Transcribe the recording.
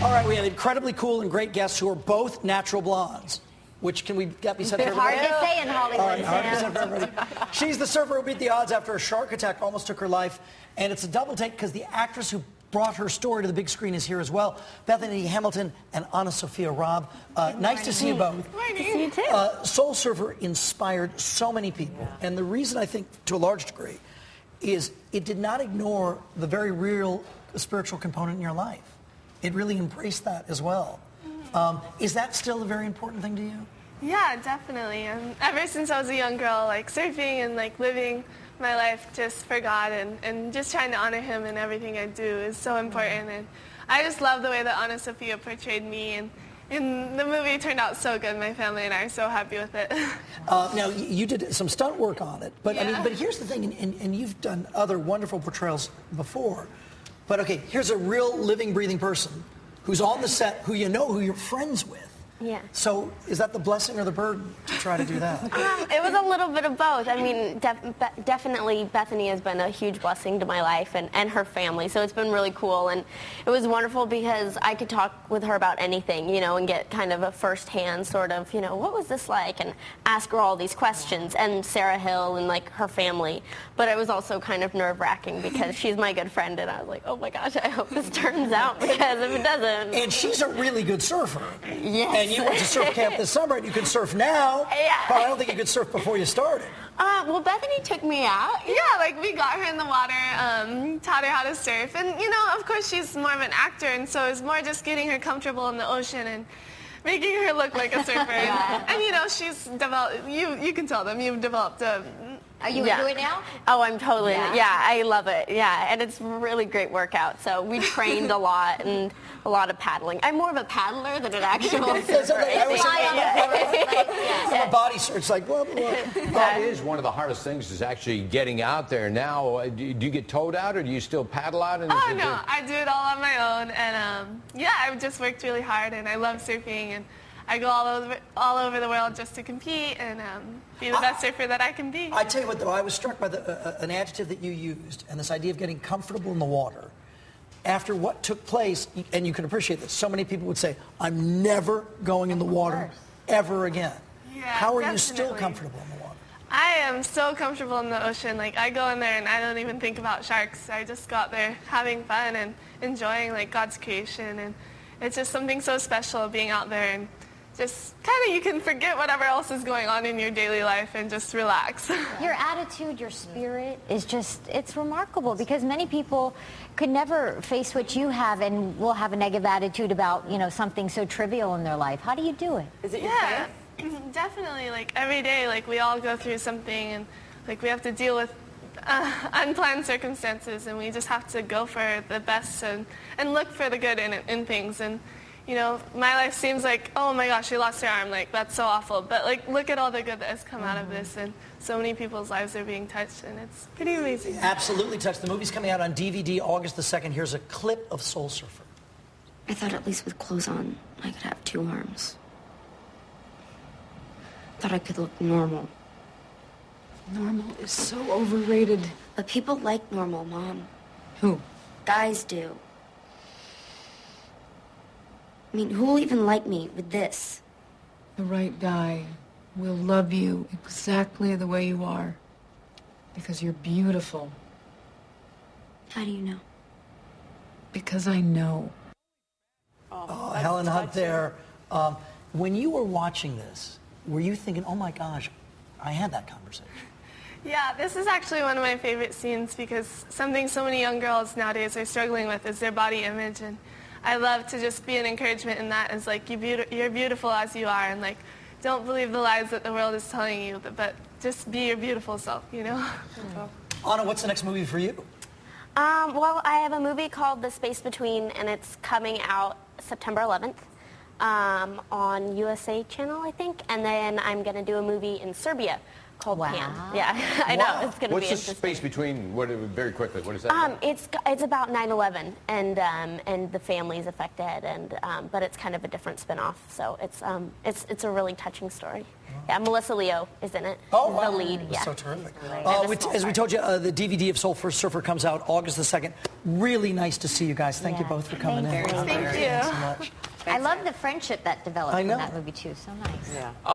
All right, we have incredibly cool and great guests who are both natural blondes. Which can we get me set for everybody? Hard to say in Hollywood. All right, hard to say for everybody. She's the surfer who beat the odds after a shark attack almost took her life. And it's a double take because the actress who brought her story to the big screen is here as well. Bethany Hamilton and AnnaSophia Robb. Nice to see you both. Nice to see you too. Soul Surfer inspired so many people. And the reason I think, to a large degree, is it did not ignore the very real spiritual component in your life. It really embraced that as well. Is that still a very important thing to you? Yeah, definitely. Ever since I was a young girl, like surfing and like living my life just for God and just trying to honor Him in everything I do is so important. And I just love the way that AnnaSophia portrayed me. And the movie turned out so good. My family and I are so happy with it. Now, you did some stunt work on it, but yeah. I mean, but here's the thing, and you've done other wonderful portrayals before. But okay, here's a real living, breathing person who's on the set, who you know, who you're friends with. Yeah. So is that the blessing or the burden to try to do that? It was a little bit of both. I mean, definitely Bethany has been a huge blessing to my life and her family, so it's been really cool. And it was wonderful because I could talk with her about anything, you know, and get kind of a first-hand sort of, you know, what was this like? And ask her all these questions, and Sara Hill and, like, her family. But it was also kind of nerve-wracking because she's my good friend, and I was like, oh, my gosh, I hope this turns out, because if it doesn't... And she's a really good surfer. Yes. And you went to surf camp this summer, and you can surf now, yeah. But I don't think you could surf before you started. Well, Bethany took me out. Yeah, like we got her in the water, taught her how to surf. And, you know, of course she's more of an actor, and so it's more just getting her comfortable in the ocean and making her look like a surfer. And, you know, she's developed, you can tell them, you've developed a... Are you into it now? Oh, I'm totally, yeah, I love it, yeah, and it's really great workout. So we trained a lot and a lot of paddling. I'm more of a paddler than an actual surfer. From a body surf, it's like, blah, blah, blah. That is one of the hardest things, is actually getting out there. Now, do you get towed out, or do you still paddle out? Oh, no, I do it all on my own, and yeah, I've just worked really hard, and I love surfing, and I go all over the world just to compete and be the best surfer that I can be. I tell you what, though, I was struck by an adjective that you used, and this idea of getting comfortable in the water. After what took place, and you can appreciate this, so many people would say, I'm never going in the water ever again. Yeah, How are definitely. you still comfortable in the water? I am so comfortable in the ocean. Like, I go in there and I don't even think about sharks. I just go out there having fun and enjoying, like, God's creation. And it's just something so special being out there, and just kind of, you can forget whatever else is going on in your daily life and just relax. Your attitude, your spirit is just, it's remarkable, because many people could never face what you have and will have a negative attitude about, you know, something so trivial in their life. How do you do it? Is it your faith? Definitely. Like, every day, like, we all go through something, and like, we have to deal with unplanned circumstances, and we just have to go for the best and look for the good in things. And you know, my life seems like, oh my gosh, she lost her arm, like, that's so awful. But, like, look at all the good that has come out of this, and so many people's lives are being touched, and it's pretty amazing. Absolutely touched. The movie's coming out on DVD August the 2nd. Here's a clip of Soul Surfer. I thought at least with clothes on, I could have 2 arms. Thought I could look normal. Normal is so overrated. But people like normal, Mom. Who? Guys do. I mean, who'll even like me with this? The right guy will love you exactly the way you are. Because you're beautiful. How do you know? Because I know. Oh, Helen Hunt there. When you were watching this, were you thinking, oh my gosh, I had that conversation? Yeah, this is actually one of my favorite scenes, because something so many young girls nowadays are struggling with is their body image, and I love to just be an encouragement in that. It's like, you're beautiful as you are, and like, don't believe the lies that the world is telling you, but just be your beautiful self, you know? Anna, what's the next movie for you? Well, I have a movie called The Space Between, and it's coming out September 11th on USA Channel, I think. And then I'm going to do a movie in Serbia called Wow. Pan. Yeah, I know it's going to be What's the interesting. space between, very quickly, what is that? It's about 9/11 and the families affected, and but it's kind of a different spin-off. So it's a really touching story. Yeah, Melissa Leo is in it. Oh, is wow. the lead. Yeah. So terrific. And As we told you, the DVD of Soul First Surfer comes out August the 2nd. Really nice to see you guys. Thank you both for coming in. Thank you. So much. I love the friendship that developed I in know. that movie too. So nice. Yeah.